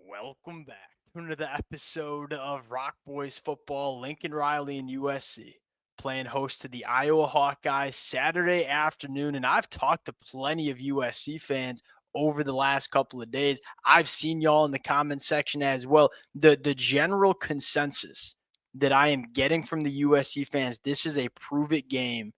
Welcome back to another episode of Rock Boys Football. Lincoln Riley and USC playing host to the Iowa Hawkeyes Saturday afternoon. And I've talked to plenty of USC fans over the last couple of days. I've seen y'all in the comment section as well. The general consensus that I am getting from the USC fans, this is a prove it game,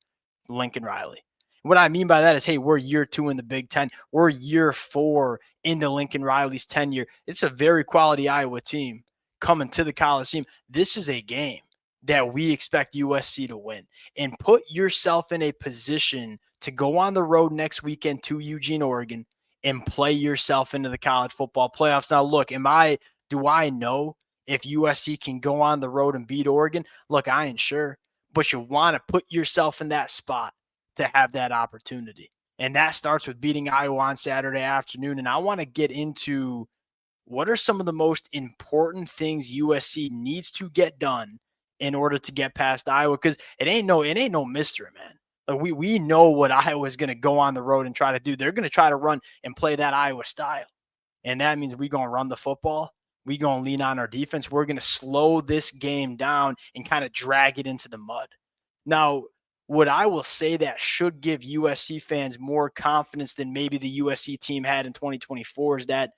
Lincoln Riley. What I mean by that is, hey, we're year 2 in the Big Ten. We're year 4 into Lincoln Riley's tenure. It's a very quality Iowa team coming to the Coliseum. This is a game that we expect USC to win. And put yourself in a position to go on the road next weekend to Eugene, Oregon, and play yourself into the college football playoffs. Now, look, do I know if USC can go on the road and beat Oregon? Look, I ain't sure. But you want to put yourself in that spot to have that opportunity. And that starts with beating Iowa on Saturday afternoon. And I want to get into what are some of the most important things USC needs to get done in order to get past Iowa, because it ain't no mystery, man. Like we know what Iowa's going to go on the road and try to do. They're going to try to run and play that Iowa style. And that means we're going to run the football. We're going to lean on our defense. We're going to slow this game down and kind of drag it into the mud. Now, what I will say that should give USC fans more confidence than maybe the USC team had in 2024 is that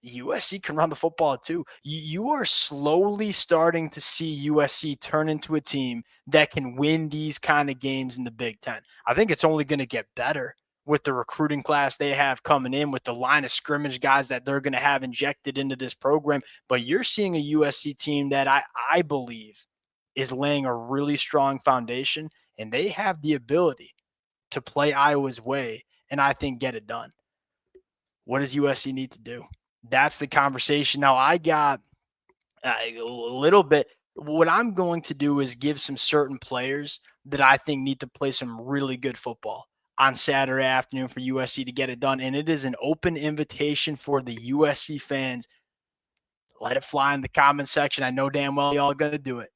USC can run the football too. You are slowly starting to see USC turn into a team that can win these kind of games in the Big Ten. I think it's only going to get better with the recruiting class they have coming in, with the line of scrimmage guys that they're going to have injected into this program. But you're seeing a USC team that I believe is laying a really strong foundation, and they have the ability to play Iowa's way and I think get it done. What does USC need to do? That's the conversation. Now, I got a little bit. What I'm going to do is give some certain players that I think need to play some really good football on Saturday afternoon for USC to get it done. And it is an open invitation for the USC fans. Let it fly in the comment section. I know damn well y'all are going to do it.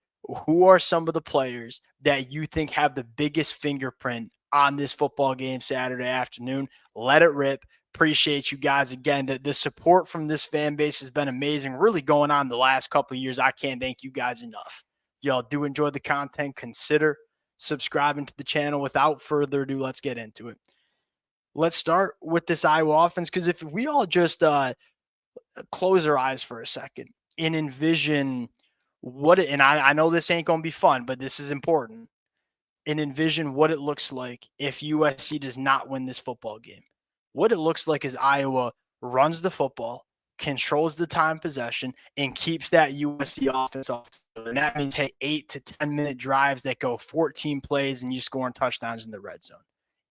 Who are some of the players that you think have the biggest fingerprint on this football game Saturday afternoon? Let it rip. Appreciate you guys again. The support from this fan base has been amazing, really going on the last couple of years. I can't thank you guys enough. Y'all do enjoy the content. Consider subscribing to the channel. Without further ado, let's get into it. Let's start with this Iowa offense, because if we all just close our eyes for a second and envision and I know this ain't going to be fun, but this is important, and envision what it looks like if USC does not win this football game. What it looks like is Iowa runs the football, controls the time possession, and keeps that USC offense off. And that means 8 to 10-minute drives that go 14 plays and you scoring touchdowns in the red zone.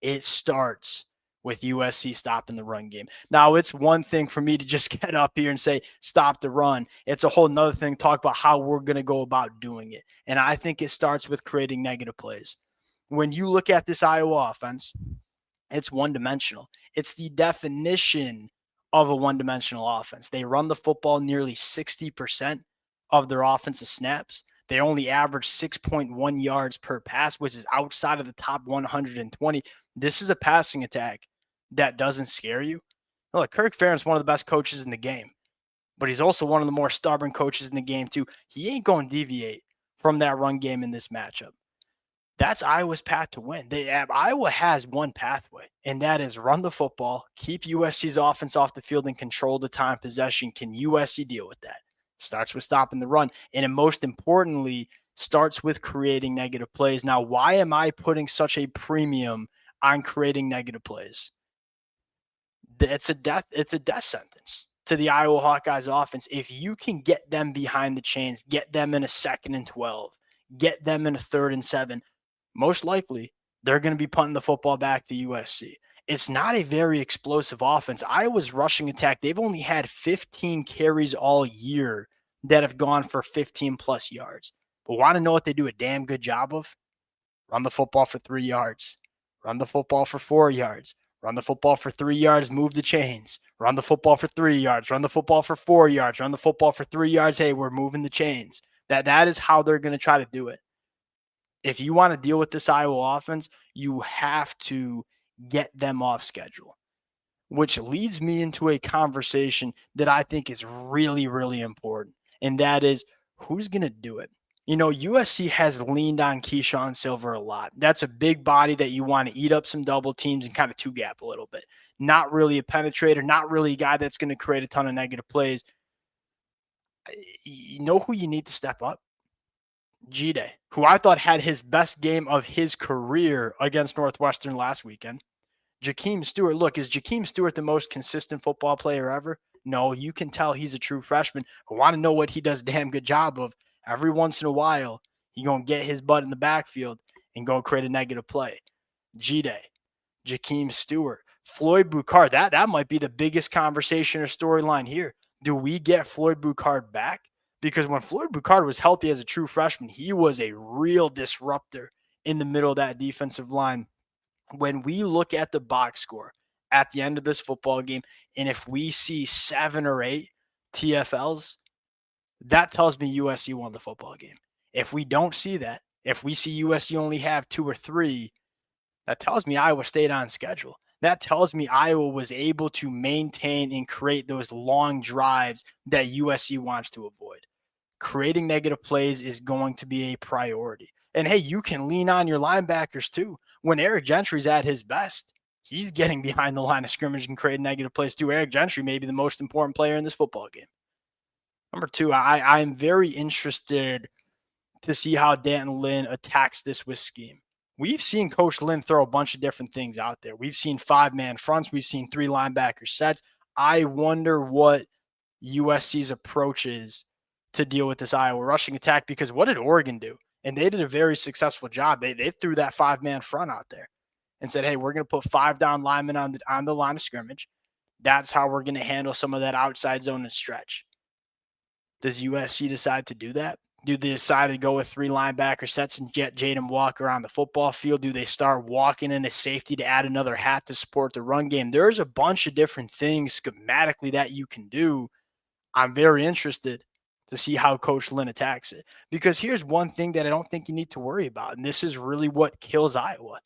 It starts with USC stopping the run game. Now, it's one thing for me to just get up here and say, stop the run. It's a whole nother thing to talk about how we're going to go about doing it. And I think it starts with creating negative plays. When you look at this Iowa offense, it's one-dimensional. It's the definition of a one-dimensional offense. They run the football nearly 60% of their offensive snaps. They only average 6.1 yards per pass, which is outside of the top 120. This is a passing attack that doesn't scare you. Look, Kirk Ferentz is one of the best coaches in the game, but he's also one of the more stubborn coaches in the game too. He ain't going to deviate from that run game in this matchup. That's Iowa's path to win. Iowa has one pathway, and that is run the football, keep USC's offense off the field, and control the time possession. Can USC deal with that? Starts with stopping the run, and it most importantly starts with creating negative plays. Now, why am I putting such a premium on creating negative plays? It's a death sentence to the Iowa Hawkeyes offense. If you can get them behind the chains, get them in a 2nd and 12, get them in a 3rd and 7, most likely they're going to be punting the football back to USC. It's not a very explosive offense. Iowa's rushing attack, they've only had 15 carries all year that have gone for 15 plus yards. But want to know what they do a damn good job of? Run the football for 3 yards. Run the football for 4 yards. Run the football for 3 yards, move the chains. Run the football for 3 yards. Run the football for 4 yards. Run the football for 3 yards. Hey, we're moving the chains. That is how they're going to try to do it. If you want to deal with this Iowa offense, you have to get them off schedule. which leads me into a conversation that I think is really, really important. And that is, who's going to do it? USC has leaned on Keyshawn Silver a lot. That's a big body that you want to eat up some double teams and kind of two gap a little bit. Not really a penetrator, not really a guy that's going to create a ton of negative plays. You know who you need to step up? G-Day, who I thought had his best game of his career against Northwestern last weekend. Jakeem Stewart, look, is Jakeem Stewart the most consistent football player ever? No, you can tell he's a true freshman. I want to know what he does a damn good job of. Every once in a while, he's going to get his butt in the backfield and go create a negative play. G-Day, Jakeem Stewart, Floyd Boucard, that might be the biggest conversation or storyline here. Do we get Floyd Boucard back? Because when Floyd Boucard was healthy as a true freshman, he was a real disruptor in the middle of that defensive line. When we look at the box score at the end of this football game, and if we see 7 or 8 TFLs, that tells me USC won the football game. If we don't see that, if we see USC only have 2 or 3, that tells me Iowa stayed on schedule. That tells me Iowa was able to maintain and create those long drives that USC wants to avoid. Creating negative plays is going to be a priority. And hey, you can lean on your linebackers too. When Eric Gentry's at his best, he's getting behind the line of scrimmage and creating negative plays too. Eric Gentry may be the most important player in this football game. Number 2, I'm very interested to see how Dan Lynn attacks this with scheme. We've seen Coach Lynn throw a bunch of different things out there. We've seen 5-man fronts. We've seen 3 linebacker sets. I wonder what USC's approach is to deal with this Iowa rushing attack, because what did Oregon do? And they did a very successful job. They threw that 5-man front out there and said, hey, we're going to put 5 down linemen on the line of scrimmage. That's how we're going to handle some of that outside zone and stretch. Does USC decide to do that? Do they decide to go with 3 linebacker sets and get Jaden Walker on the football field? Do they start walking in a safety to add another hat to support the run game? There's a bunch of different things schematically that you can do. I'm very interested to see how Coach Lynn attacks it. Because here's one thing that I don't think you need to worry about, and this is really what kills Iowa.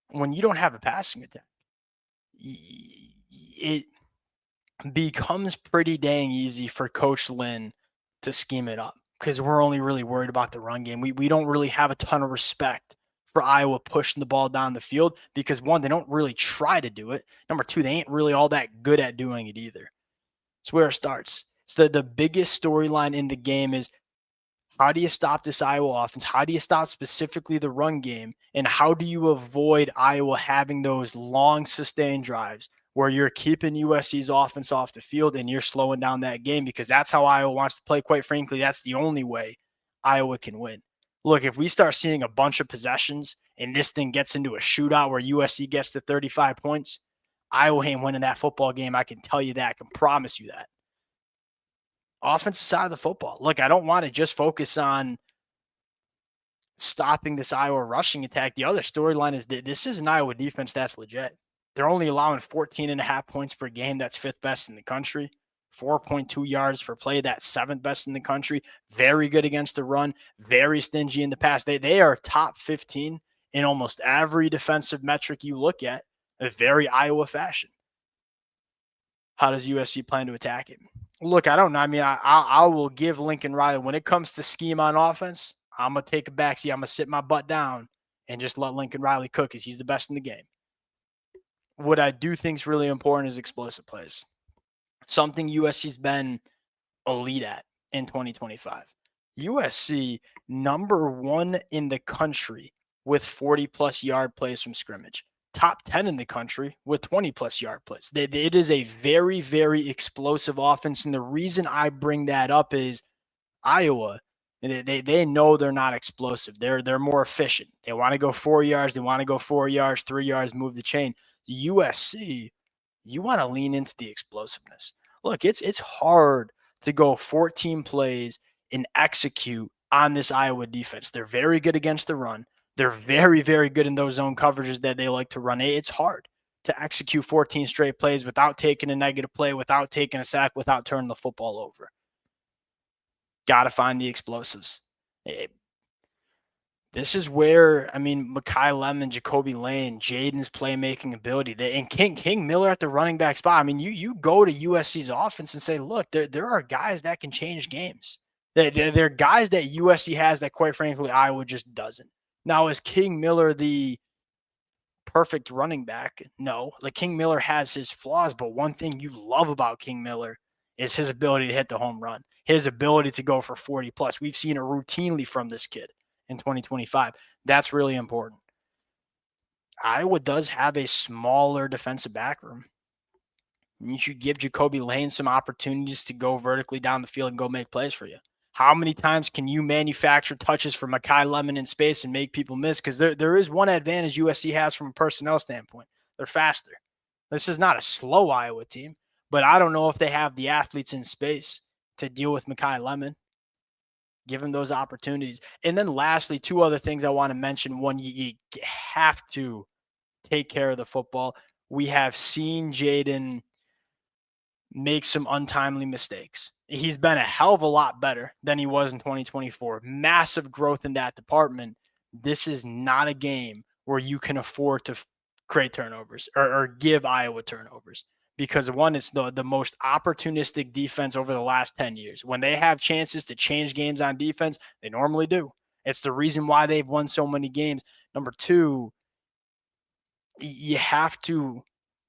When you don't have a passing attack, it becomes pretty dang easy for Coach Lynn to scheme it up, because we're only really worried about the run game. We don't really have a ton of respect for Iowa pushing the ball down the field, because 1, they don't really try to do it. Number 2, they ain't really all that good at doing it either. It's where it starts. So the biggest storyline in the game is, how do you stop this Iowa offense? How do you stop specifically the run game? And how do you avoid Iowa having those long sustained drives where you're keeping USC's offense off the field and you're slowing down that game? Because that's how Iowa wants to play. Quite frankly, that's the only way Iowa can win. Look, if we start seeing a bunch of possessions and this thing gets into a shootout where USC gets to 35 points, Iowa ain't winning that football game. I can tell you that. I can promise you that. Offensive side of the football. Look, I don't want to just focus on stopping this Iowa rushing attack. The other storyline is that this is an Iowa defense that's legit. They're only allowing 14.5 points per game. That's 5th best in the country. 4.2 yards per play. That's 7th best in the country. Very good against the run. Very stingy in the pass. They are top 15 in almost every defensive metric you look at. A very Iowa fashion. How does USC plan to attack it? Look, I don't know. I mean, I will give Lincoln Riley, when it comes to scheme on offense, I'm going to take a backseat. I'm going to sit my butt down and just let Lincoln Riley cook, because he's the best in the game. What I do think is really important is explosive plays. Something USC's been elite at in 2025. USC, number 1 in the country with 40-plus yard plays from scrimmage. Top 10 in the country with 20-plus yard plays. It is a very, very explosive offense. And the reason I bring that up is Iowa, they know they're not explosive. They're more efficient. They want to go 4 yards. They want to go 4 yards, 3 yards, move the chain. USC, you want to lean into the explosiveness. Look, it's hard to go 14 plays and execute on this Iowa defense. They're very good against the run. They're very, very good in those zone coverages that they like to run. It's hard to execute 14 straight plays without taking a negative play, without taking a sack, without turning the football over. Got to find the explosives. This is where, I mean, Mekhi Lemon, Jacoby Lane, Jaden's playmaking ability, and King Miller at the running back spot. I mean, you go to USC's offense and say, look, there are guys that can change games. There are guys that USC has that, quite frankly, Iowa just doesn't. Now, is King Miller the perfect running back? No. Like, King Miller has his flaws, but one thing you love about King Miller is his ability to hit the home run, his ability to go for 40 plus. We've seen it routinely from this kid in 2025. That's really important. Iowa does have a smaller defensive back room. You should give Jacoby Lane some opportunities to go vertically down the field and go make plays for you. How many times can you manufacture touches for Mekhi Lemon in space and make people miss? Because there is one advantage USC has from a personnel standpoint. They're faster. This is not a slow Iowa team, but I don't know if they have the athletes in space to deal with Mekhi Lemon. Give him those opportunities. And then lastly, two other things I want to mention. One, you have to take care of the football. We have seen Jaden make some untimely mistakes. He's been a hell of a lot better than he was in 2024. Massive growth in that department. This is not a game where you can afford to create turnovers or give Iowa turnovers, because one, it's the most opportunistic defense over the last 10 years. When they have chances to change games on defense, they normally do. It's the reason why they've won so many games. Number two, you have to,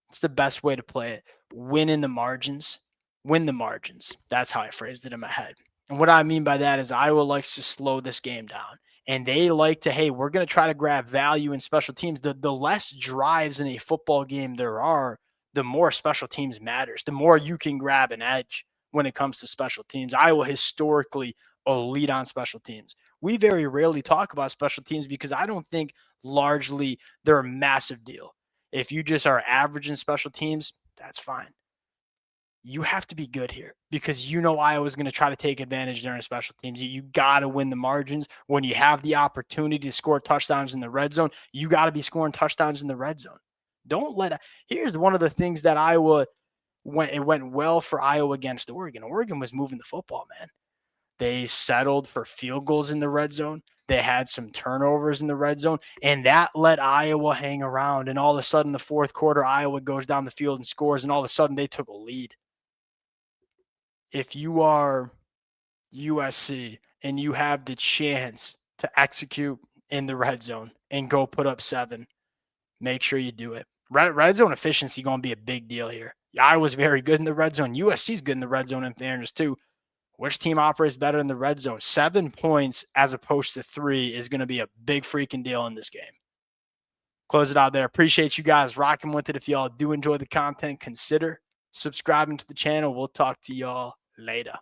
it's the best way to play it. Win in the margins. Win the margins. That's how I phrased it in my head. And what I mean by that is Iowa likes to slow this game down. And they like to, hey, we're going to try to grab value in special teams. The less drives in a football game there are, the more special teams matters. The more you can grab an edge when it comes to special teams. Iowa historically elite on special teams. We very rarely talk about special teams because I don't think largely they're a massive deal. If you just are average in special teams, that's fine. You have to be good here because Iowa's going to try to take advantage during special teams. You got to win the margins. When you have the opportunity to score touchdowns in the red zone, you got to be scoring touchdowns in the red zone. Don't let – here's one of the things that it went well for Iowa against Oregon. Oregon was moving the football, man. They settled for field goals in the red zone. They had some turnovers in the red zone, and that let Iowa hang around. And all of a sudden, the fourth quarter, Iowa goes down the field and scores, and all of a sudden, they took a lead. If you are USC and you have the chance to execute in the red zone and go put up 7, make sure you do it. Red zone efficiency going to be a big deal here. Iowa's very good in the red zone. USC's good in the red zone in fairness too. Which team operates better in the red zone? 7 points as opposed to 3 is going to be a big freaking deal in this game. Close it out there. Appreciate you guys rocking with it. If y'all do enjoy the content, consider subscribing to the channel. We'll talk to y'all later.